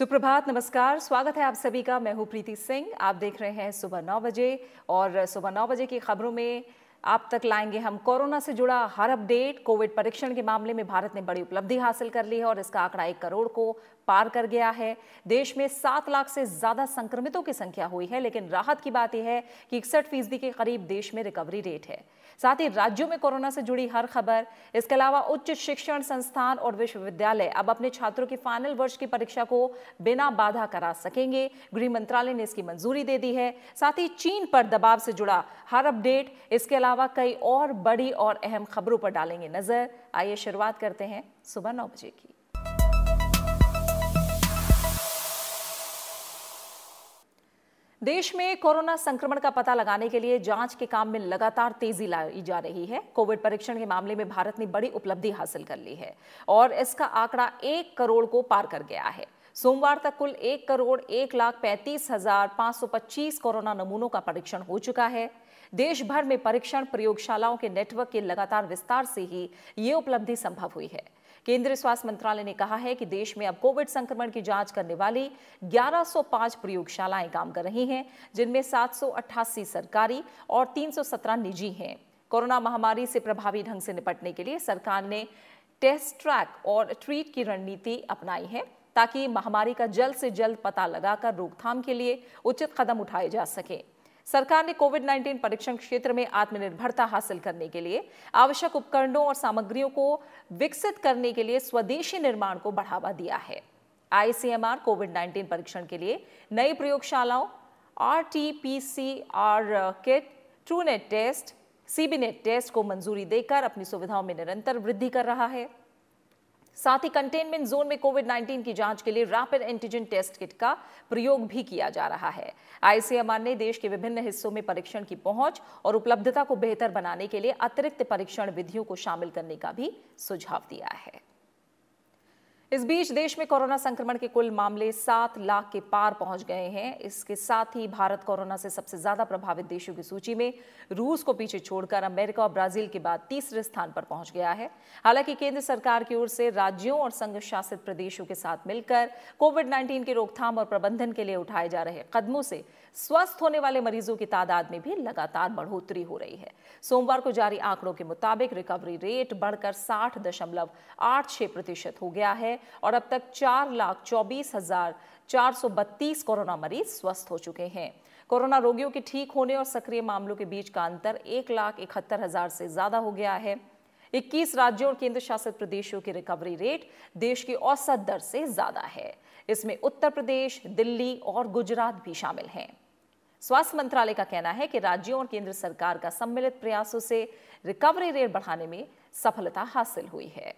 सुप्रभात, नमस्कार। स्वागत है आप सभी का। मैं हूं प्रीति सिंह। आप देख रहे हैं सुबह 9 बजे और सुबह 9 बजे की खबरों में आप तक लाएंगे हम कोरोना से जुड़ा हर अपडेट। कोविड परीक्षण के मामले में भारत ने बड़ी उपलब्धि हासिल कर ली है और इसका आंकड़ा 1 करोड़ को पार कर गया है। देश में 7 लाख से ज्यादा संक्रमितों की संख्या हुई है, लेकिन राहत की बात यह है कि 61% के करीब देश में रिकवरी रेट है। साथ ही राज्यों में कोरोना से जुड़ी हर खबर, इसके अलावा उच्च शिक्षण संस्थान और विश्वविद्यालय अब अपने छात्रों की फाइनल वर्ष की परीक्षा को बिना बाधा करा सकेंगे। गृह मंत्रालय ने इसकी मंजूरी दे दी है। साथ ही चीन पर दबाव से जुड़ा हर अपडेट, इसके अलावा कई और बड़ी और अहम खबरों पर डालेंगे नजर। आइए शुरुआत करते हैं सुबह 9 बजे की। देश में कोरोना संक्रमण का पता लगाने के लिए जांच के काम में लगातार तेजी लाई जा रही है। कोविड परीक्षण के मामले में भारत ने बड़ी उपलब्धि हासिल कर ली है और इसका आंकड़ा 1 करोड़ को पार कर गया है। सोमवार तक कुल 1,35,525 कोरोना नमूनों का परीक्षण हो चुका है। देश भर में परीक्षण प्रयोगशालाओं के नेटवर्क के लगातार विस्तार से ही ये उपलब्धि संभव हुई है। केंद्रीय स्वास्थ्य मंत्रालय ने कहा है कि देश में अब कोविड संक्रमण की जांच करने वाली 1105 प्रयोगशालाएं काम कर रही हैं, जिनमें 788 सरकारी और 317 निजी हैं। कोरोना महामारी से प्रभावी ढंग से निपटने के लिए सरकार ने टेस्ट, ट्रैक और ट्रीट की रणनीति अपनाई है, ताकि महामारी का जल्द से जल्द पता लगाकर रोकथाम के लिए उचित कदम उठाए जा सके। सरकार ने कोविड-19 परीक्षण क्षेत्र में आत्मनिर्भरता हासिल करने के लिए आवश्यक उपकरणों और सामग्रियों को विकसित करने के लिए स्वदेशी निर्माण को बढ़ावा दिया है। आईसीएमआर कोविड-19 परीक्षण के लिए नई प्रयोगशालाओं RT-PCR kit, Truenat test, CBNAAT test को मंजूरी देकर अपनी सुविधाओं में निरंतर वृद्धि कर रहा है। साथ ही कंटेनमेंट जोन में कोविड-19 की जांच के लिए रैपिड एंटीजन टेस्ट किट का प्रयोग भी किया जा रहा है। आईसीएमआर ने देश के विभिन्न हिस्सों में परीक्षण की पहुंच और उपलब्धता को बेहतर बनाने के लिए अतिरिक्त परीक्षण विधियों को शामिल करने का भी सुझाव दिया है। इस बीच देश में कोरोना संक्रमण के कुल मामले 7 लाख के पार पहुंच गए हैं। इसके साथ ही भारत कोरोना से सबसे ज्यादा प्रभावित देशों की सूची में रूस को पीछे छोड़कर अमेरिका और ब्राजील के बाद तीसरे स्थान पर पहुंच गया है। हालांकि केंद्र सरकार की ओर से राज्यों और संघ शासित प्रदेशों के साथ मिलकर कोविड-19 की रोकथाम और प्रबंधन के लिए उठाए जा रहे कदमों से स्वस्थ होने वाले मरीजों की तादाद में भी लगातार बढ़ोतरी हो रही है। सोमवार को जारी आंकड़ों के मुताबिक रिकवरी रेट बढ़कर 60.86% हो गया है और अब तक 4,24,432 कोरोना मरीज स्वस्थ हो चुके हैं। कोरोना रोगियों के ठीक होने और सक्रिय मामलों के बीच का अंतर 1,71,000 से ज्यादा हो गया है। 21 राज्यों और केंद्र शासित प्रदेशों की रिकवरी रेट देश की औसत दर से ज्यादा है। इसमें उत्तर प्रदेश, दिल्ली और गुजरात भी शामिल हैं। स्वास्थ्य मंत्रालय का कहना है कि राज्यों और केंद्र सरकार का सम्मिलित प्रयासों से रिकवरी रेट बढ़ाने में सफलता हासिल हुई है।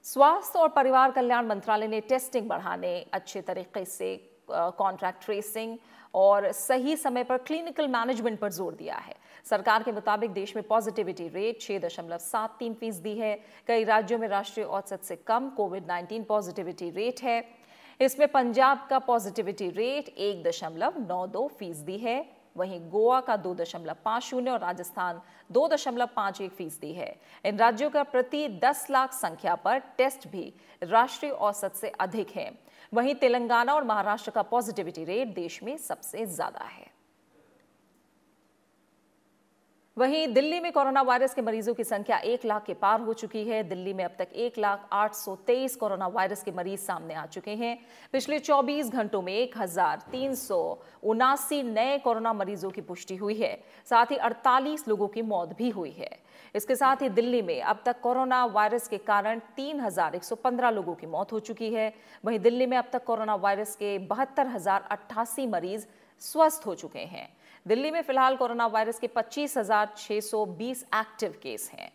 स्वास्थ्य और परिवार कल्याण मंत्रालय ने टेस्टिंग बढ़ाने, अच्छे तरीके से कॉन्ट्रैक्ट ट्रेसिंग और सही समय पर क्लिनिकल मैनेजमेंट पर जोर दिया है। सरकार के मुताबिक देश में पॉजिटिविटी रेट 6.73% है। कई राज्यों में राष्ट्रीय औसत से कम कोविड-19 पॉजिटिविटी रेट है। इसमें पंजाब का पॉजिटिविटी रेट 1.92% है। वहीं गोवा का 2.50 और राजस्थान 2.51% है। इन राज्यों का प्रति 10 लाख संख्या पर टेस्ट भी राष्ट्रीय औसत से अधिक है। वहीं तेलंगाना और महाराष्ट्र का पॉजिटिविटी रेट देश में सबसे ज्यादा है। वहीं दिल्ली में कोरोना वायरस के मरीजों की संख्या 1 लाख के पार हो चुकी है। दिल्ली में अब तक 1,08,23 कोरोना वायरस के मरीज सामने आ चुके हैं। पिछले 24 घंटों में 1,379 नए कोरोना मरीजों की पुष्टि हुई है। साथ ही 48 लोगों की मौत भी हुई है। इसके साथ ही दिल्ली में अब तक कोरोना वायरस के कारण 3,115 लोगों की मौत हो चुकी है। वहीं दिल्ली में अब तक कोरोना वायरस के 72,088 मरीज स्वस्थ हो चुके हैं। दिल्ली में फिलहाल कोरोना वायरस के 25,620 एक्टिव केस हैं।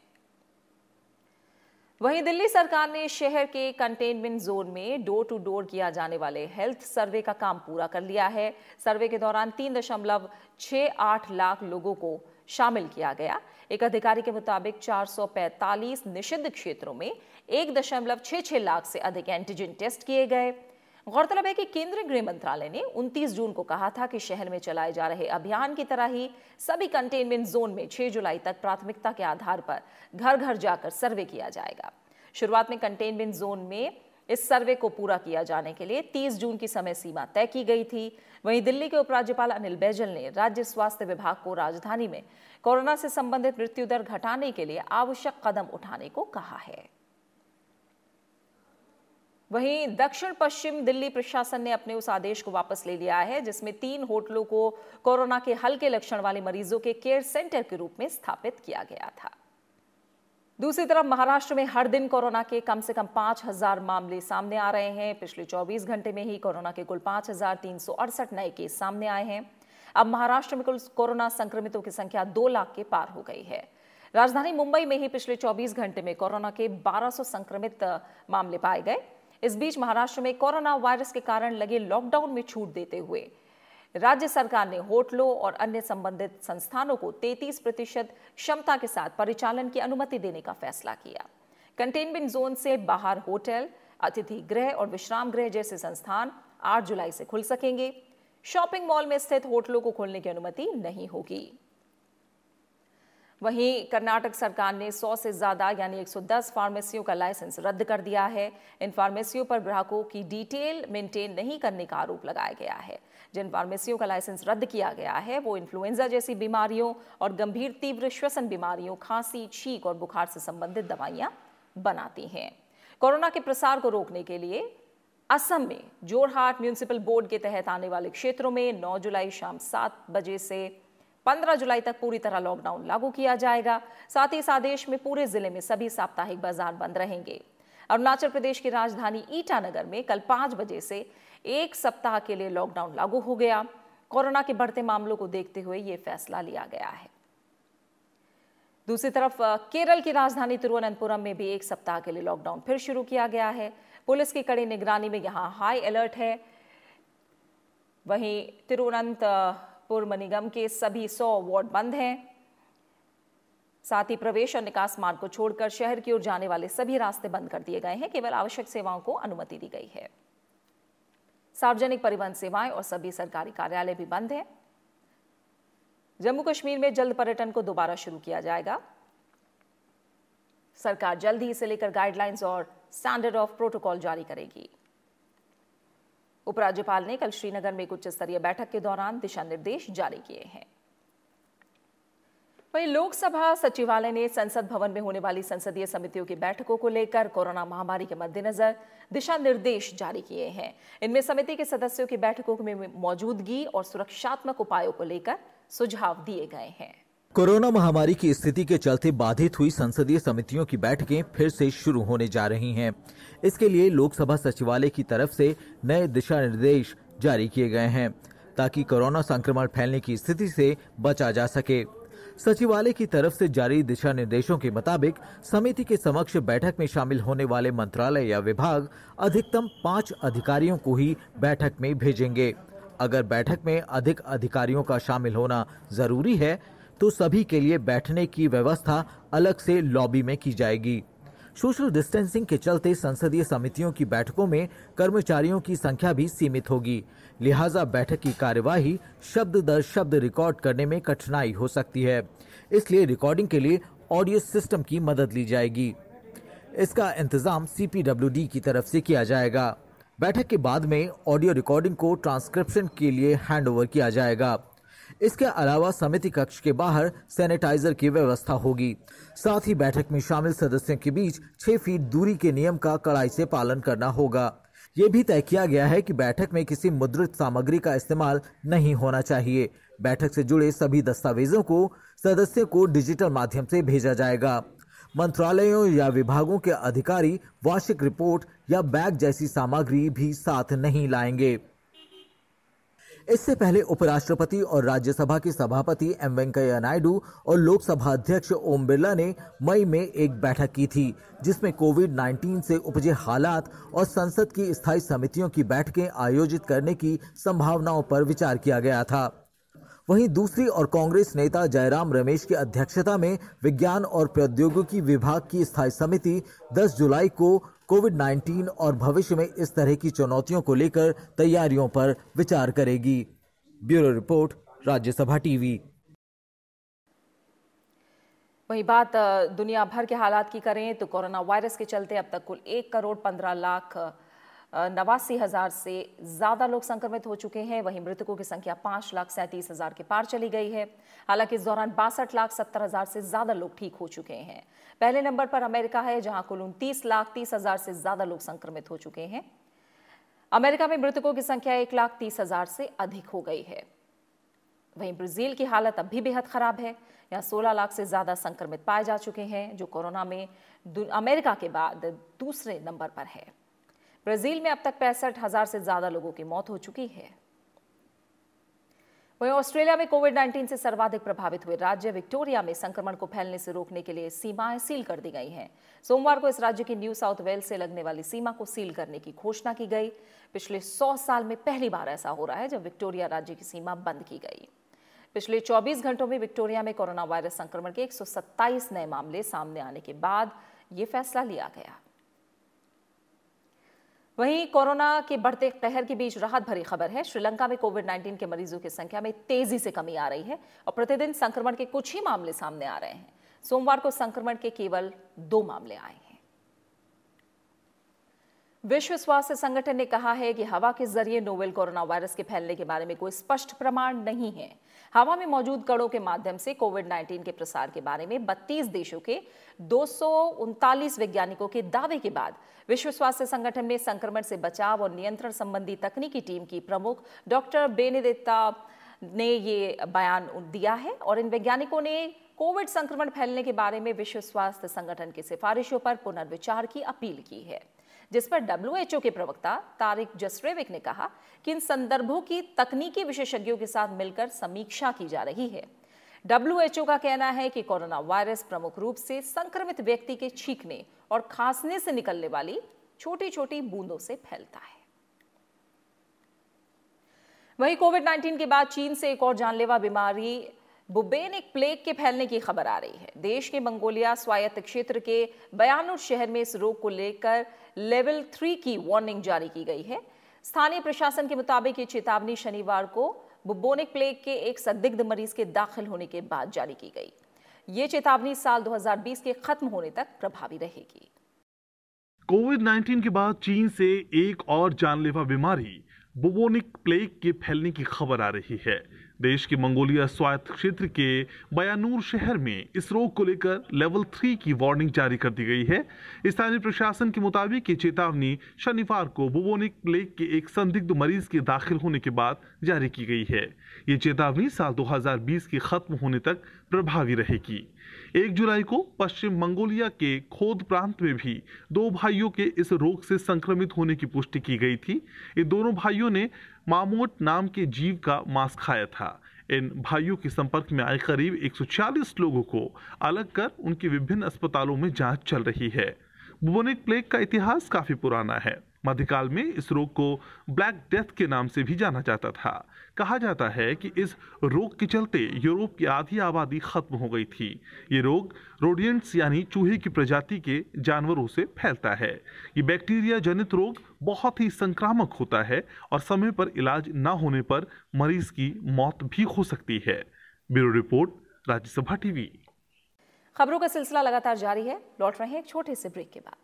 वहीं दिल्ली सरकार ने शहर के कंटेनमेंट जोन में डोर टू डोर किया जाने वाले हेल्थ सर्वे का काम पूरा कर लिया है। सर्वे के दौरान 3.68 लाख लोगों को शामिल किया गया। एक अधिकारी के मुताबिक 445 निषिद्ध क्षेत्रों में 1.66 लाख से अधिक एंटीजन टेस्ट किए गए। गौरतलब है कि केंद्रीय गृह मंत्रालय ने 29 जून को कहा था कि शहर में चलाए जा रहे अभियान की तरह ही सभी कंटेनमेंट जोन में 6 जुलाई तक प्राथमिकता के आधार पर घर घर जाकर सर्वे किया जाएगा। शुरुआत में कंटेनमेंट जोन में इस सर्वे को पूरा किया जाने के लिए 30 जून की समय सीमा तय की गई थी। वहीं दिल्ली के उपराज्यपाल अनिल बैजल ने राज्य स्वास्थ्य विभाग को राजधानी में कोरोना से संबंधित मृत्यु दर घटाने के लिए आवश्यक कदम उठाने को कहा है। वहीं दक्षिण पश्चिम दिल्ली प्रशासन ने अपने उस आदेश को वापस ले लिया है जिसमें 3 होटलों को कोरोना के हल्के लक्षण वाले मरीजों के केयर सेंटर के रूप में स्थापित किया गया था। दूसरी तरफ महाराष्ट्र में हर दिन कोरोना के कम से कम 5000 मामले सामने आ रहे हैं। पिछले 24 घंटे में ही कोरोना के कुल 5368 नए केस सामने आए हैं। अब महाराष्ट्र में कुल कोरोना संक्रमितों की संख्या 2 लाख के पार हो गई है। राजधानी मुंबई में ही पिछले 24 घंटे में कोरोना के 1200 संक्रमित मामले पाए गए। इस बीच महाराष्ट्र में कोरोना वायरस के कारण लगे लॉकडाउन में छूट देते हुए राज्य सरकार ने होटलों और अन्य संबंधित संस्थानों को 33% क्षमता के साथ परिचालन की अनुमति देने का फैसला किया। कंटेनमेंट जोन से बाहर होटल, अतिथि गृह और विश्राम गृह जैसे संस्थान 8 जुलाई से खुल सकेंगे। शॉपिंग मॉल में स्थित होटलों को खोलने की अनुमति नहीं होगी। वहीं कर्नाटक सरकार ने 100 से ज्यादा यानी 110 फार्मेसियों का लाइसेंस रद्द कर दिया है। इन फार्मेसियों पर ग्राहकों की डिटेल मेंटेन नहीं करने का आरोप लगाया गया है। जिन फार्मेसियों का लाइसेंस रद्द किया गया है वो इन्फ्लुएंजा जैसी बीमारियों और गंभीर तीव्र श्वसन बीमारियों, खांसी, छींक और बुखार से संबंधित दवाइयां बनाती हैं। कोरोना के प्रसार को रोकने के लिए असम में जोरहाट म्युनिसिपल बोर्ड के तहत आने वाले क्षेत्रों में 9 जुलाई शाम 7 बजे से 15 जुलाई तक पूरी तरह लॉकडाउन लागू किया जाएगा। साथ ही इस आदेश में पूरे जिले में सभी साप्ताहिक बाजार बंद रहेंगे। अरुणाचल प्रदेश की राजधानी ईटानगर में कल 5 बजे से 1 सप्ताह के लिए लॉकडाउन लागू हो गया। कोरोना के बढ़ते मामलों को देखते हुए यह फैसला लिया गया है। दूसरी तरफ केरल की राजधानी तिरुवनंतपुरम में भी 1 सप्ताह के लिए लॉकडाउन फिर शुरू किया गया है। पुलिस की कड़ी निगरानी में यहां हाई अलर्ट है। वहीं तिरुवनंतपुरम निगम के सभी 100 वार्ड बंद हैं। साथ ही प्रवेश और निकास मार्ग को छोड़कर शहर की ओर जाने वाले सभी रास्ते बंद कर दिए गए हैं। केवल आवश्यक सेवाओं को अनुमति दी गई है। सार्वजनिक परिवहन सेवाएं और सभी सरकारी कार्यालय भी बंद हैं। जम्मू कश्मीर में जल्द पर्यटन को दोबारा शुरू किया जाएगा। सरकार जल्द ही इसे लेकर गाइडलाइंस और स्टैंडर्ड ऑफ प्रोटोकॉल जारी करेगी। उपराज्यपाल ने कल श्रीनगर में एक उच्च स्तरीय बैठक के दौरान दिशा निर्देश जारी किए हैं। वहीं लोकसभा सचिवालय ने संसद भवन में होने वाली संसदीय समितियों की बैठकों को लेकर कोरोना महामारी के मद्देनजर दिशा निर्देश जारी किए हैं। इनमें समिति के सदस्यों की बैठकों में मौजूदगी और सुरक्षात्मक उपायों को लेकर सुझाव दिए गए हैं। कोरोना महामारी की स्थिति के चलते बाधित हुई संसदीय समितियों की बैठकें फिर से शुरू होने जा रही हैं। इसके लिए लोकसभा सचिवालय की तरफ से नए दिशा निर्देश जारी किए गए हैं ताकि कोरोना संक्रमण फैलने की स्थिति से बचा जा सके। सचिवालय की तरफ से जारी दिशा निर्देशों के मुताबिक समिति के समक्ष बैठक में शामिल होने वाले मंत्रालय या विभाग अधिकतम 5 अधिकारियों को ही बैठक में भेजेंगे। अगर बैठक में अधिक अधिकारियों का शामिल होना जरूरी है तो सभी के लिए बैठने की व्यवस्था अलग से लॉबी में की जाएगी। सोशल डिस्टेंसिंग के चलते संसदीय समितियों की बैठकों में कर्मचारियों की संख्या भी सीमित होगी। लिहाजा बैठक की कार्यवाही शब्द दर शब्द रिकॉर्ड करने में कठिनाई हो सकती है। इसलिए रिकॉर्डिंग के लिए ऑडियो सिस्टम की मदद ली जाएगी। इसका इंतजाम CPWD की तरफ से किया जाएगा। बैठक के बाद में ऑडियो रिकॉर्डिंग को ट्रांसक्रिप्शन के लिए हैंडओवर किया जाएगा। इसके अलावा समिति कक्ष के बाहर सैनिटाइजर की व्यवस्था होगी। साथ ही बैठक में शामिल सदस्यों के बीच 6 फीट दूरी के नियम का कड़ाई से पालन करना होगा। ये भी तय किया गया है कि बैठक में किसी मुद्रित सामग्री का इस्तेमाल नहीं होना चाहिए। बैठक से जुड़े सभी दस्तावेजों को सदस्यों को डिजिटल माध्यम से भेजा जाएगा। मंत्रालयों या विभागों के अधिकारी वार्षिक रिपोर्ट या बैग जैसी सामग्री भी साथ नहीं लाएंगे। इससे पहले उपराष्ट्रपति और राज्यसभा के सभापति एम वेंकैया नायडू और लोकसभा अध्यक्ष ओम बिरला ने मई में एक बैठक की थी जिसमें कोविड-19 से उपजे हालात और संसद की स्थायी समितियों की बैठकें आयोजित करने की संभावनाओं पर विचार किया गया था। वहीं दूसरी ओर कांग्रेस नेता जयराम रमेश की अध्यक्षता में विज्ञान और प्रौद्योगिकी विभाग की स्थायी समिति 10 जुलाई को कोविड-19 और भविष्य में इस तरह की चुनौतियों को लेकर तैयारियों पर विचार करेगी। Bureau report, Rajya Sabha TV. वहीं बात दुनिया भर के हालात की करें तो कोरोना वायरस के चलते अब तक कुल 1,15,89,000 से ज्यादा लोग संक्रमित हो चुके हैं। वहीं मृतकों की संख्या 5,37,000 के पार चली गई है। हालांकि इस दौरान 62,70,000 से ज्यादा लोग ठीक हो चुके हैं। पहले नंबर पर अमेरिका है, जहां कुल 29,30,000 से ज्यादा लोग संक्रमित हो चुके हैं। अमेरिका में मृतकों की संख्या 1,30,000 से अधिक हो गई है। वहीं ब्राजील की हालत अब भी बेहद खराब है। यहाँ 16 लाख से ज्यादा संक्रमित पाए जा चुके हैं, जो कोरोना में अमेरिका के बाद दूसरे नंबर पर है। ब्राजील में अब तक 65,000 से ज्यादा लोगों की मौत हो चुकी है। वहीं ऑस्ट्रेलिया में कोविड-19 से सर्वाधिक प्रभावित हुए राज्य विक्टोरिया में संक्रमण को फैलने से रोकने के लिए सीमाएं सील कर दी गई हैं। सोमवार को इस राज्य की न्यू साउथ वेल्स से लगने वाली सीमा को सील करने की घोषणा की गई। पिछले 100 साल में पहली बार ऐसा हो रहा है जब विक्टोरिया राज्य की सीमा बंद की गई। पिछले 24 घंटों में विक्टोरिया में कोरोना वायरस संक्रमण के 127 नए मामले सामने आने के बाद यह फैसला लिया गया। वहीं कोरोना के बढ़ते कहर के बीच राहत भरी खबर है। श्रीलंका में कोविड-19 के मरीजों की संख्या में तेजी से कमी आ रही है और प्रतिदिन संक्रमण के कुछ ही मामले सामने आ रहे हैं। सोमवार को संक्रमण के केवल 2 मामले आए हैं। विश्व स्वास्थ्य संगठन ने कहा है कि हवा के जरिए नोवेल कोरोना वायरस के फैलने के बारे में कोई स्पष्ट प्रमाण नहीं है। हवा में मौजूद कणों के माध्यम से कोविड-19 के प्रसार के बारे में 32 देशों के 239 वैज्ञानिकों के दावे के बाद विश्व स्वास्थ्य संगठन में संक्रमण से बचाव और नियंत्रण संबंधी तकनीकी टीम की प्रमुख डॉक्टर बेनेडिक्टा ने ये बयान दिया है और इन वैज्ञानिकों ने कोविड संक्रमण फैलने के बारे में विश्व स्वास्थ्य संगठन की सिफारिशों पर पुनर्विचार की अपील की है, जिस पर WHO के प्रवक्ता तारिक जसरेविक ने कहा कि इन संदर्भों की तकनीकी विशेषज्ञों के साथ मिलकर समीक्षा की जा रही है। WHO का कहना है कि कोरोना वायरस प्रमुख रूप से संक्रमित व्यक्ति के छींकने और खांसने से निकलने वाली छोटी छोटी बूंदों से फैलता है। वहीं कोविड-19 के बाद चीन से एक और जानलेवा बीमारी बुबेनिक प्लेग के फैलने की खबर आ रही है। देश के मंगोलिया स्वायत्त क्षेत्र के बयानुर शहर में इस रोग को लेकर लेवल 3 की वार्निंग जारी की गई है। स्थानीय प्रशासन के मुताबिक ये चेतावनी शनिवार को बुबोनिक प्लेग के एक संदिग्ध मरीज के दाखिल होने के बाद जारी की गई। ये चेतावनी साल 2020 के खत्म होने तक प्रभावी रहेगी। कोविड-19 के बाद चीन से एक और जानलेवा बीमारी बुबोनिक प्लेग के फैलने की खबर आ रही है। देश के मंगोलिया स्वायत्त क्षेत्र के बयानूर शहर में इस रोग को लेकर लेवल 3 की वार्निंग जारी कर दी गई है। स्थानीय प्रशासन के मुताबिक ये चेतावनी शनिवार को बुबोनिक प्लेग के एक संदिग्ध मरीज के दाखिल होने के बाद जारी की गई है। ये चेतावनी साल 2020 के खत्म होने तक प्रभावी रहेगी। 1 जुलाई को पश्चिम मंगोलिया के खोद प्रांत में भी 2 भाइयों के इस रोग से संक्रमित होने की पुष्टि की गई थी। ये दोनों भाइयों ने मामोट नाम के जीव का मांस खाया था। इन भाइयों के संपर्क में आए करीब 140 लोगों को अलग कर उनकी विभिन्न अस्पतालों में जांच चल रही है। बुबोनिक प्लेग का इतिहास काफी पुराना है। मध्यकाल में इस रोग को ब्लैक डेथ के नाम से भी जाना जाता था। कहा जाता है कि इस रोग के चलते यूरोप की आधी आबादी खत्म हो गई थी। ये रोग रोडियंट्स यानी चूहे की प्रजाति के जानवरों से फैलता है। ये बैक्टीरिया जनित रोग बहुत ही संक्रामक होता है और समय पर इलाज न होने पर मरीज की मौत भी हो सकती है। Bureau report, Rajya Sabha TV. खबरों का सिलसिला लगातार जारी है। लौट रहे हैं एक छोटे से ब्रेक के बाद।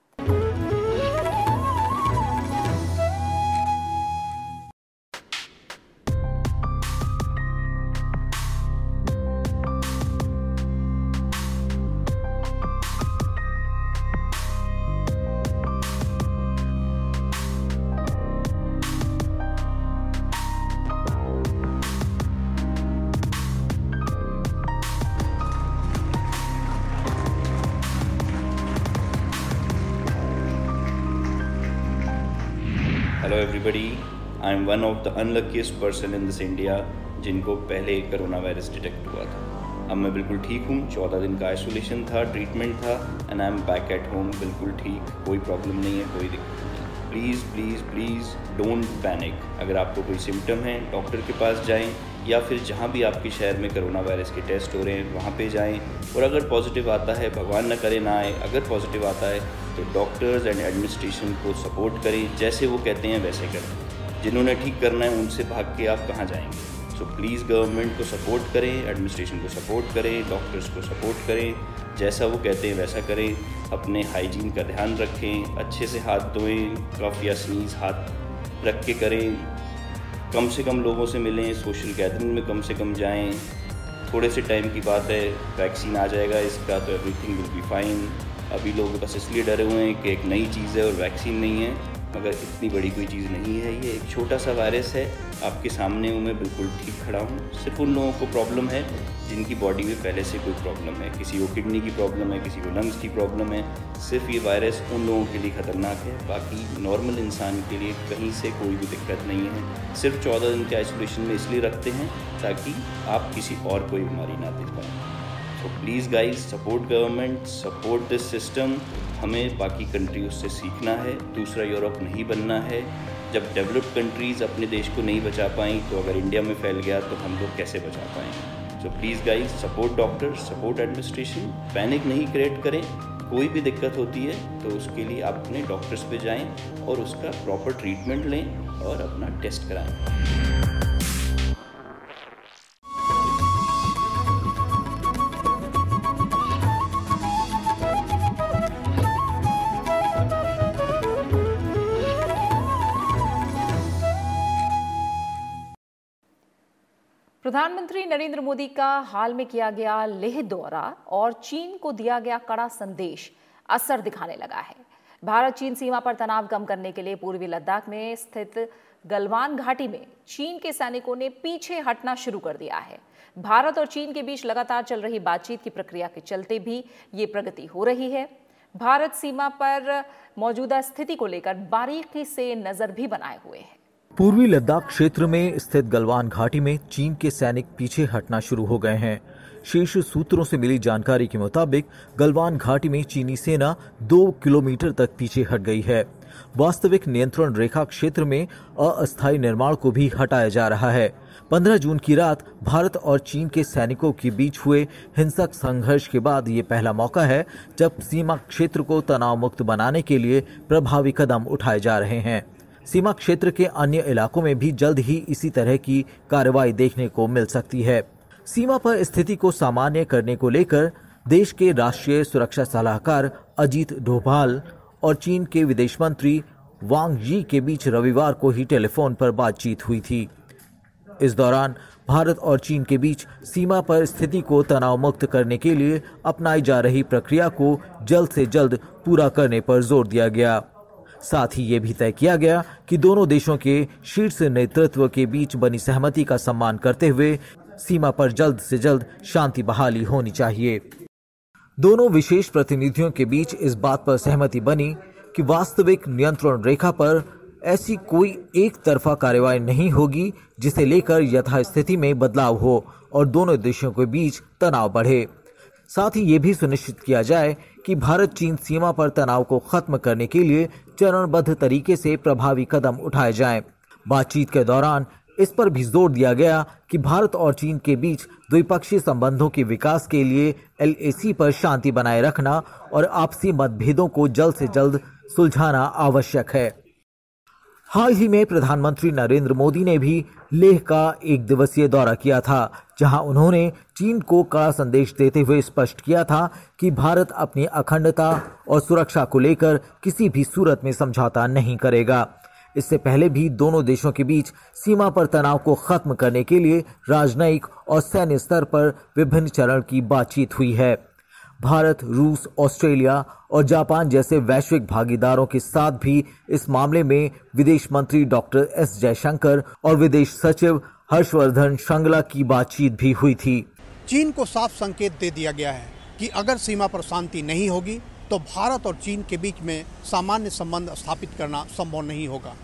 Hello everybody, I am one of the unluckiest person in this India जिनको पहले कोरोना वायरस डिटेक्ट हुआ था। अब मैं बिल्कुल ठीक हूँ। 14 दिन का आइसोलेशन था, ट्रीटमेंट था and I am back at home, बिल्कुल ठीक, कोई प्रॉब्लम नहीं है, कोई दिक्कत नहीं। Please please please don't panic. अगर आपको कोई सिम्टम है डॉक्टर के पास जाएं या फिर जहाँ भी आपके शहर में कोरोना वायरस के टेस्ट हो रहे हैं वहाँ पे जाएं। और अगर पॉजिटिव आता है, भगवान न करे ना आए, अगर पॉजिटिव आता है तो डॉक्टर्स एंड एडमिनिस्ट्रेशन को सपोर्ट करें, जैसे वो कहते हैं वैसे करें। जिन्होंने ठीक करना है उनसे भाग के आप कहाँ जाएंगे। सो प्लीज़ गवर्नमेंट को सपोर्ट करें, एडमिनिस्ट्रेशन को सपोर्ट करें, डॉक्टर्स को सपोर्ट करें, जैसा वो कहते हैं वैसा करें, अपने हाइजीन का ध्यान रखें, अच्छे से हाथ धोएं, कफ या स्नीज हाथ रख के करें, कम से कम लोगों से मिलें, सोशल गैदरिंग में कम से कम जाएं। थोड़े से टाइम की बात है, वैक्सीन आ जाएगा इसका तो एवरीथिंग विल बी फाइन। अभी लोग बस इसलिए डरे हुए हैं कि एक नई चीज़ है और वैक्सीन नहीं है, मगर इतनी बड़ी कोई चीज़ नहीं है। ये एक छोटा सा वायरस है, आपके सामने हूँ मैं, बिल्कुल ठीक खड़ा हूँ। सिर्फ उन लोगों को प्रॉब्लम है जिनकी बॉडी में पहले से कोई प्रॉब्लम है, किसी को किडनी की प्रॉब्लम है, किसी को लंग्स की प्रॉब्लम है। सिर्फ ये वायरस उन लोगों के लिए ख़तरनाक है, बाकी नॉर्मल इंसान के लिए कहीं से कोई भी दिक्कत नहीं है। सिर्फ 14 दिन के आइसोलेशन में इसलिए रखते हैं ताकि आप किसी और कोई बीमारी ना दे पाएँ। तो please guys, support government, support this system. हमें बाकी कंट्रीज से सीखना है, दूसरा यूरोप नहीं बनना है। जब डेवलप्ड कंट्रीज़ अपने देश को नहीं बचा पाई तो अगर इंडिया में फैल गया तो हम लोग कैसे बचा पाएँ। So please guys, support doctor, support administration, panic नहीं क्रिएट करें। कोई भी दिक्कत होती है तो उसके लिए आप अपने डॉक्टर्स पे जाएं और उसका प्रॉपर ट्रीटमेंट लें और अपना टेस्ट कराएं। प्रधानमंत्री नरेंद्र मोदी का हाल में किया गया लेह दौरा और चीन को दिया गया कड़ा संदेश असर दिखाने लगा है। भारत चीन सीमा पर तनाव कम करने के लिए पूर्वी लद्दाख में स्थित गलवान घाटी में चीन के सैनिकों ने पीछे हटना शुरू कर दिया है। भारत और चीन के बीच लगातार चल रही बातचीत की प्रक्रिया के चलते भी ये प्रगति हो रही है। भारत सीमा पर मौजूदा स्थिति को लेकर बारीकी से नजर भी बनाए हुए है। पूर्वी लद्दाख क्षेत्र में स्थित गलवान घाटी में चीन के सैनिक पीछे हटना शुरू हो गए हैं। शीर्ष सूत्रों से मिली जानकारी के मुताबिक गलवान घाटी में चीनी सेना 2 किलोमीटर तक पीछे हट गई है। वास्तविक नियंत्रण रेखा क्षेत्र में अस्थायी निर्माण को भी हटाया जा रहा है। 15 जून की रात भारत और चीन के सैनिकों के बीच हुए हिंसक संघर्ष के बाद ये पहला मौका है जब सीमा क्षेत्र को तनाव मुक्त बनाने के लिए प्रभावी कदम उठाए जा रहे हैं। सीमा क्षेत्र के अन्य इलाकों में भी जल्द ही इसी तरह की कार्रवाई देखने को मिल सकती है। सीमा पर स्थिति को सामान्य करने को लेकर देश के राष्ट्रीय सुरक्षा सलाहकार अजीत डोभाल और चीन के विदेश मंत्री वांग यी के बीच रविवार को ही टेलीफोन पर बातचीत हुई थी। इस दौरान भारत और चीन के बीच सीमा पर स्थिति को तनाव मुक्त करने के लिए अपनाई जा रही प्रक्रिया को जल्द से जल्द पूरा करने पर जोर दिया गया। साथ ही ये भी तय किया गया कि दोनों देशों के शीर्ष नेतृत्व के बीच बनी सहमति का सम्मान करते हुए सीमा पर जल्द से जल्द शांति बहाली होनी चाहिए। दोनों विशेष प्रतिनिधियों के बीच इस बात पर सहमति बनी कि वास्तविक नियंत्रण रेखा पर ऐसी कोई एक तरफा कार्रवाई नहीं होगी जिसे लेकर यथास्थिति में बदलाव हो और दोनों देशों के बीच तनाव बढ़े। साथ ही ये भी सुनिश्चित किया जाए कि भारत चीन सीमा पर तनाव को खत्म करने के लिए चरणबद्ध तरीके से प्रभावी कदम उठाए जाएं। बातचीत के दौरान इस पर भी जोर दिया गया कि भारत और चीन के बीच द्विपक्षीय संबंधों के विकास के लिए LAC पर शांति बनाए रखना और आपसी मतभेदों को जल्द से जल्द सुलझाना आवश्यक है। हाल ही में प्रधानमंत्री नरेंद्र मोदी ने भी लेह का 1 दिवसीय दौरा किया था, जहां उन्होंने चीन को कड़ा संदेश देते हुए स्पष्ट किया था कि भारत अपनी अखंडता और सुरक्षा को लेकर किसी भी सूरत में समझौता नहीं करेगा। इससे पहले भी दोनों देशों के बीच सीमा पर तनाव को खत्म करने के लिए राजनयिक और सैन्य स्तर पर विभिन्न चरण की बातचीत हुई है। भारत, रूस, ऑस्ट्रेलिया और जापान जैसे वैश्विक भागीदारों के साथ भी इस मामले में विदेश मंत्री डॉक्टर S जयशंकर और विदेश सचिव हर्षवर्धन श्रृंगला की बातचीत भी हुई थी। चीन को साफ संकेत दे दिया गया है कि अगर सीमा पर शांति नहीं होगी तो भारत और चीन के बीच में सामान्य संबंध स्थापित करना संभव नहीं होगा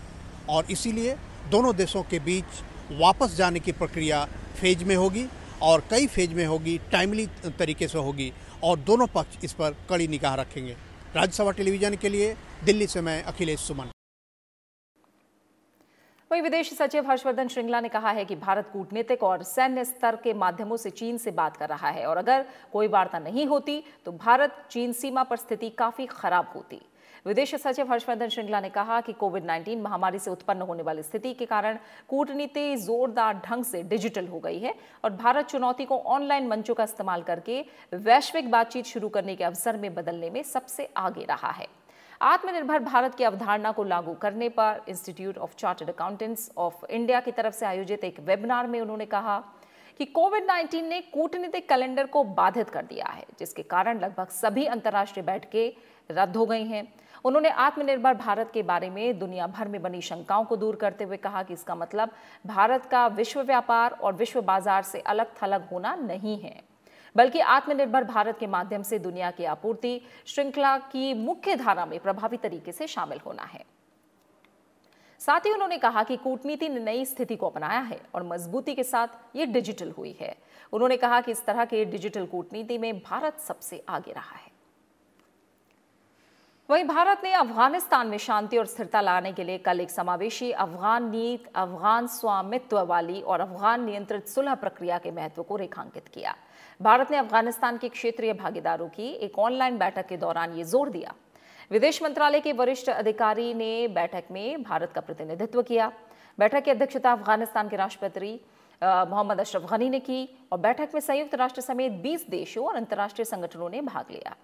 और इसीलिए दोनों देशों के बीच वापस जाने की प्रक्रिया फेज में होगी और कई फेज में होगी, टाइमली तरीके से होगी और दोनों पक्ष इस पर कड़ी निगाह रखेंगे। राज्यसभा टेलीविजन के लिए दिल्ली से मैं अखिलेश सुमन। वहीं विदेश सचिव हर्षवर्धन श्रृंगला ने कहा है कि भारत कूटनीतिक और सैन्य स्तर के माध्यमों से चीन से बात कर रहा है और अगर कोई वार्ता नहीं होती तो भारत चीन सीमा पर स्थिति काफी खराब होती। विदेश सचिव हर्षवर्धन श्रृंगला ने कहा कि कोविड-19 महामारी से उत्पन्न होने वाली स्थिति के कारण कूटनीति जोरदार ढंग से डिजिटल हो गई है और भारत चुनौती को ऑनलाइन मंचों का इस्तेमाल करके वैश्विक बातचीत शुरू करने के अवसर में बदलने में सबसे आगे रहा है। आत्मनिर्भर भारत की अवधारणा को लागू करने पर institute of chartered accountants of India की तरफ से आयोजित एक वेबिनार में उन्होंने कहा कि कोविड-19 ने कूटनीतिक कैलेंडर को बाधित कर दिया है, जिसके कारण लगभग सभी अंतर्राष्ट्रीय बैठकें रद्द हो गई हैं। उन्होंने आत्मनिर्भर भारत के बारे में दुनिया भर में बनी शंकाओं को दूर करते हुए कहा कि इसका मतलब भारत का विश्व व्यापार और विश्व बाजार से अलग थलग होना नहीं है, बल्कि आत्मनिर्भर भारत के माध्यम से दुनिया की आपूर्ति श्रृंखला की मुख्य धारा में प्रभावी तरीके से शामिल होना है। साथ ही उन्होंने कहा कि कूटनीति ने नई स्थिति को अपनाया है और मजबूती के साथ ये डिजिटल हुई है। उन्होंने कहा कि इस तरह के डिजिटल कूटनीति में भारत सबसे आगे रहा है। वहीं भारत ने अफगानिस्तान में शांति और स्थिरता लाने के लिए कल एक समावेशी अफगान नीति, अफगान स्वामित्व वाली और अफगान नियंत्रित सुलह प्रक्रिया के महत्व को रेखांकित किया। भारत ने अफगानिस्तान के क्षेत्रीय भागीदारों की एक ऑनलाइन बैठक के दौरान ये जोर दिया। विदेश मंत्रालय के वरिष्ठ अधिकारी ने बैठक में भारत का प्रतिनिधित्व किया। बैठक की अध्यक्षता अफगानिस्तान के राष्ट्रपति मोहम्मद अशरफ गनी ने की और बैठक में संयुक्त राष्ट्र समेत 20 देशों और अंतर्राष्ट्रीय संगठनों ने भाग लिया।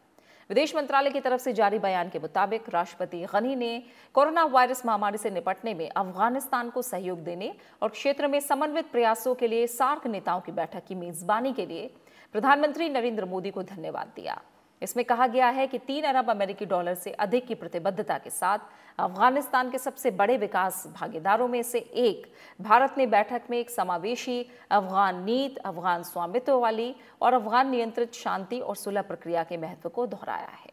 विदेश मंत्रालय की तरफ से जारी बयान के मुताबिक राष्ट्रपति गनी ने कोरोना वायरस महामारी से निपटने में अफगानिस्तान को सहयोग देने और क्षेत्र में समन्वित प्रयासों के लिए सार्क नेताओं की बैठक की मेजबानी के लिए प्रधानमंत्री नरेंद्र मोदी को धन्यवाद दिया। इसमें कहा गया है कि 3 अरब अमेरिकी डॉलर से अधिक की प्रतिबद्धता के साथ अफगानिस्तान के सबसे बड़े विकास भागीदारों में से एक भारत ने बैठक में एक समावेशी अफगान नीति, अफगान स्वामित्व वाली और अफगान नियंत्रित शांति और सुलह प्रक्रिया के महत्व को दोहराया है।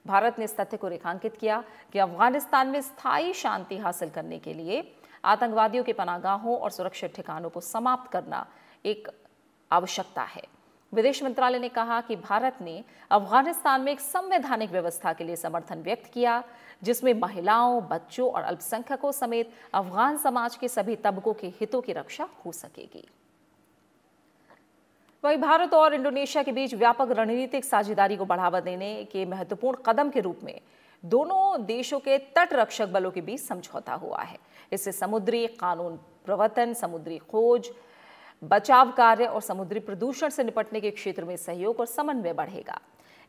भारत ने इस तथ्य को रेखांकित किया कि अफगानिस्तान में स्थायी शांति हासिल करने के लिए आतंकवादियों के पनाहगाहों और सुरक्षित ठिकानों को समाप्त करना एक आवश्यकता है। विदेश मंत्रालय ने कहा कि भारत ने अफगानिस्तान में एक संवैधानिक व्यवस्था के लिए समर्थन व्यक्त किया, जिसमें महिलाओं, बच्चों और अल्पसंख्यकों समेत अफगान समाज के सभी तबकों के हितों की रक्षा हो सकेगी। वहीं भारत और इंडोनेशिया के बीच व्यापक रणनीतिक साझेदारी को बढ़ावा देने के महत्वपूर्ण कदम के रूप में दोनों देशों के तट रक्षक बलों के बीच समझौता हुआ है। इससे समुद्री कानून प्रवर्तन, समुद्री खोज, बचाव कार्य और समुद्री प्रदूषण से निपटने के क्षेत्र में सहयोग और समन्वय बढ़ेगा।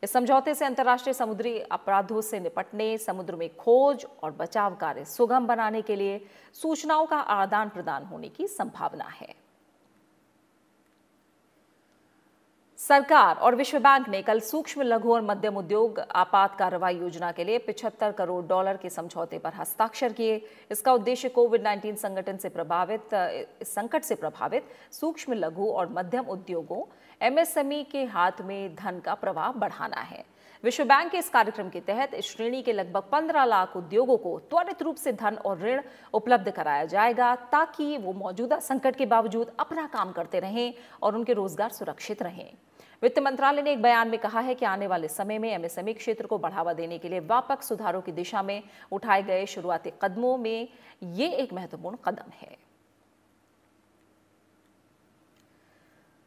इस समझौते से अंतर्राष्ट्रीय समुद्री अपराधों से निपटने, समुद्र में खोज और बचाव कार्य सुगम बनाने के लिए सूचनाओं का आदान प्रदान होने की संभावना है। सरकार और विश्व बैंक ने कल सूक्ष्म, लघु और मध्यम उद्योग आपात कार्रवाई योजना के लिए $75 करोड़ के समझौते पर हस्ताक्षर किए। इसका उद्देश्य कोविड-19 संकट से प्रभावित सूक्ष्म, लघु और मध्यम उद्योगों MSME के हाथ में धन का प्रवाह बढ़ाना है। विश्व बैंक के इस कार्यक्रम के तहत इस श्रेणी के लगभग 15 लाख उद्योगों को त्वरित रूप से धन और ऋण उपलब्ध कराया जाएगा, ताकि वो मौजूदा संकट के बावजूद अपना काम करते रहें और उनके रोजगार सुरक्षित रहें। वित्त मंत्रालय ने एक बयान में कहा है कि आने वाले समय में MSME क्षेत्र को बढ़ावा देने के लिए व्यापक सुधारों की दिशा में उठाए गए शुरुआती कदमों में ये एक महत्वपूर्ण कदम है।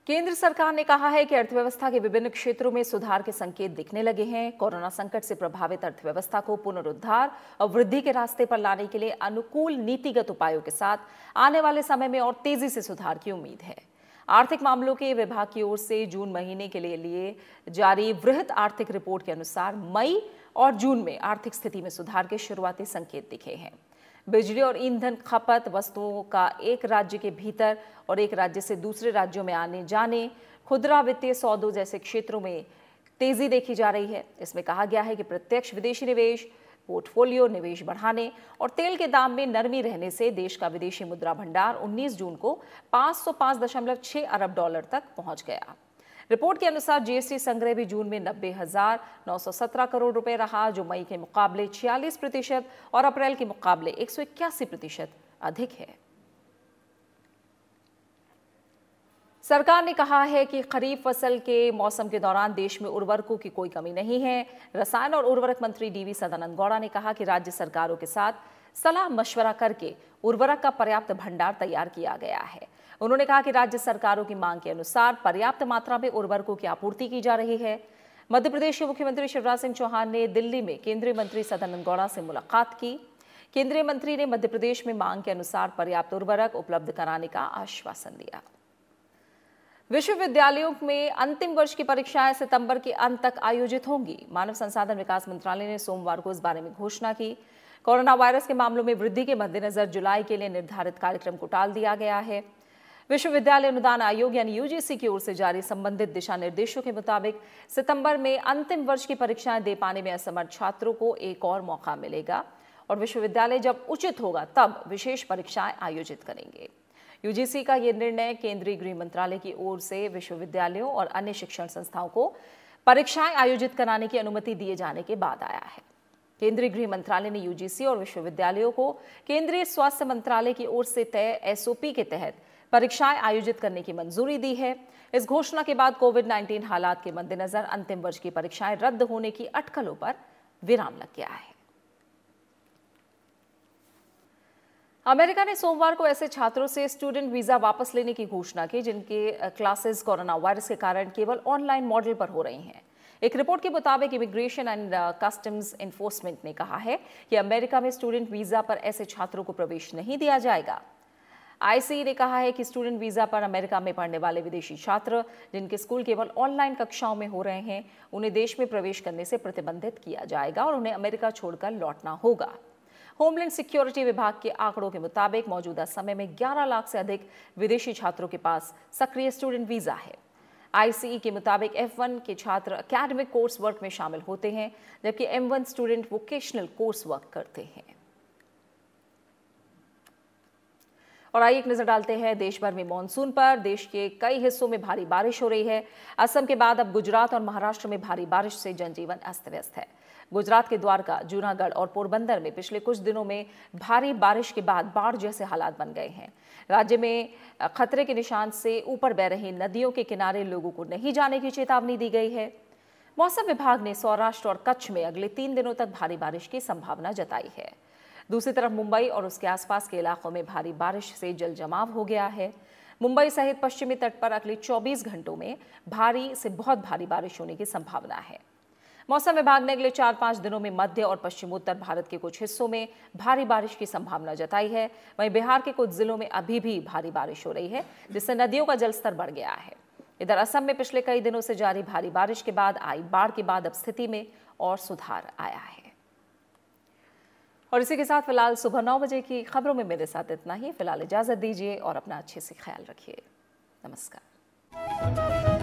केंद्र सरकार ने कहा है कि अर्थव्यवस्था के विभिन्न क्षेत्रों में सुधार के संकेत दिखने लगे हैं। कोरोना संकट से प्रभावित अर्थव्यवस्था को पुनरुद्धार और वृद्धि के रास्ते पर लाने के लिए अनुकूल नीतिगत उपायों के साथ आने वाले समय में और तेजी से सुधार की उम्मीद है। आर्थिक मामलों के विभाग की ओर से जून महीने के लिए जारी वृहद आर्थिक रिपोर्ट के अनुसार मई और जून में आर्थिक स्थिति में सुधार के शुरुआती संकेत दिखे हैं। बिजली और ईंधन खपत, वस्तुओं का एक राज्य के भीतर और एक राज्य से दूसरे राज्यों में आने जाने, खुदरा वित्तीय सौदों जैसे क्षेत्रों में तेजी देखी जा रही है। इसमें कहा गया है कि प्रत्यक्ष विदेशी निवेश, पोर्टफोलियो निवेश बढ़ाने और तेल के दाम में नरमी रहने से देश का विदेशी मुद्रा भंडार 19 जून को 505.6 अरब डॉलर तक पहुंच गया। रिपोर्ट के अनुसार जीएसटी संग्रह भी जून में 90,917 करोड़ रुपए रहा, जो मई के मुकाबले 46% और अप्रैल के मुकाबले 181% अधिक है। सरकार ने कहा है कि खरीफ फसल के मौसम के दौरान देश में उर्वरकों की कोई कमी नहीं है। रसायन और उर्वरक मंत्री डीवी सदानंद गौड़ा ने कहा कि राज्य सरकारों के साथ सलाह मशवरा करके उर्वरक का पर्याप्त भंडार तैयार किया गया है। उन्होंने कहा कि राज्य सरकारों की मांग के अनुसार पर्याप्त मात्रा में उर्वरकों की आपूर्ति की जा रही है। मध्य प्रदेश के मुख्यमंत्री शिवराज सिंह चौहान ने दिल्ली में केंद्रीय मंत्री सदानंद गौड़ा से मुलाकात की। केंद्रीय मंत्री ने मध्य प्रदेश में मांग के अनुसार पर्याप्त उर्वरक उपलब्ध कराने का आश्वासन दिया। विश्वविद्यालयों में अंतिम वर्ष की परीक्षाएं सितंबर के अंत तक आयोजित होंगी। मानव संसाधन विकास मंत्रालय ने सोमवार को इस बारे में घोषणा की। कोरोना वायरस के मामलों में वृद्धि के मद्देनजर जुलाई के लिए निर्धारित कार्यक्रम को टाल दिया गया है। विश्वविद्यालय अनुदान आयोग यानी यूजीसी की ओर से जारी संबंधित दिशा निर्देशों के मुताबिक सितंबर में अंतिम वर्ष की परीक्षाएं दे पाने में असमर्थ छात्रों को एक और मौका मिलेगा और विश्वविद्यालय जब उचित होगा तब विशेष परीक्षाएं आयोजित करेंगे। यूजीसी का यह निर्णय केंद्रीय गृह मंत्रालय की ओर से विश्वविद्यालयों और अन्य शिक्षण संस्थाओं को परीक्षाएं आयोजित कराने की अनुमति दिए जाने के बाद आया है। केंद्रीय गृह मंत्रालय ने यूजीसी और विश्वविद्यालयों को केंद्रीय स्वास्थ्य मंत्रालय की ओर से तय एसओपी के तहत परीक्षाएं आयोजित करने की मंजूरी दी है। इस घोषणा के बाद कोविड-19 हालात के मद्देनजर अंतिम वर्ष की परीक्षाएं रद्द होने की अटकलों पर विराम लग गया है। अमेरिका ने सोमवार को ऐसे छात्रों से स्टूडेंट वीजा वापस लेने की घोषणा की जिनके क्लासेस कोरोना वायरस के कारण केवल ऑनलाइन मॉडल पर हो रही हैं। एक रिपोर्ट के मुताबिक इमिग्रेशन एंड कस्टम्स एनफोर्समेंट ने कहा है कि अमेरिका में स्टूडेंट वीजा पर ऐसे छात्रों को प्रवेश नहीं दिया जाएगा। आईसीई ने कहा है कि स्टूडेंट वीजा पर अमेरिका में पढ़ने वाले विदेशी छात्र जिनके स्कूल केवल ऑनलाइन कक्षाओं में हो रहे हैं, उन्हें देश में प्रवेश करने से प्रतिबंधित किया जाएगा और उन्हें अमेरिका छोड़कर लौटना होगा। होमलैंड सिक्योरिटी विभाग के आंकड़ों के मुताबिक मौजूदा समय में 11 लाख से अधिक विदेशी छात्रों के पास सक्रिय स्टूडेंट वीजा है। आईसीई के मुताबिक F1 के छात्र एकेडमिक कोर्स वर्क में शामिल होते हैं, जबकि M1 student vocational course work करते हैं। और आइए एक नजर डालते हैं देश भर में मॉनसून पर। देश के कई हिस्सों में भारी बारिश हो रही है। असम के बाद अब गुजरात और महाराष्ट्र में भारी बारिश से जनजीवन अस्त व्यस्त है। गुजरात के द्वारका, जूनागढ़ और पोरबंदर में पिछले कुछ दिनों में भारी बारिश के बाद बाढ़ जैसे हालात बन गए हैं। राज्य में खतरे के निशान से ऊपर बह रही नदियों के किनारे लोगों को नहीं जाने की चेतावनी दी गई है। मौसम विभाग ने सौराष्ट्र और कच्छ में अगले 3 दिनों तक भारी बारिश की संभावना जताई है। दूसरी तरफ मुंबई और उसके आसपास के इलाकों में भारी बारिश से जल जमाव हो गया है। मुंबई सहित पश्चिमी तट पर अगले 24 घंटों में भारी से बहुत भारी बारिश होने की संभावना है। मौसम विभाग ने अगले 4-5 दिनों में मध्य और पश्चिमोत्तर भारत के कुछ हिस्सों में भारी बारिश की संभावना जताई है। वहीं बिहार के कुछ जिलों में अभी भी भारी बारिश हो रही है, जिससे नदियों का जलस्तर बढ़ गया है। इधर असम में पिछले कई दिनों से जारी भारी बारिश के बाद आई बाढ़ के बाद अब स्थिति में और सुधार आया है। और इसी के साथ फिलहाल सुबह 9 बजे की खबरों में मेरे साथ इतना ही। फिलहाल इजाजत दीजिए और अपना अच्छे से ख्याल रखिए। नमस्कार।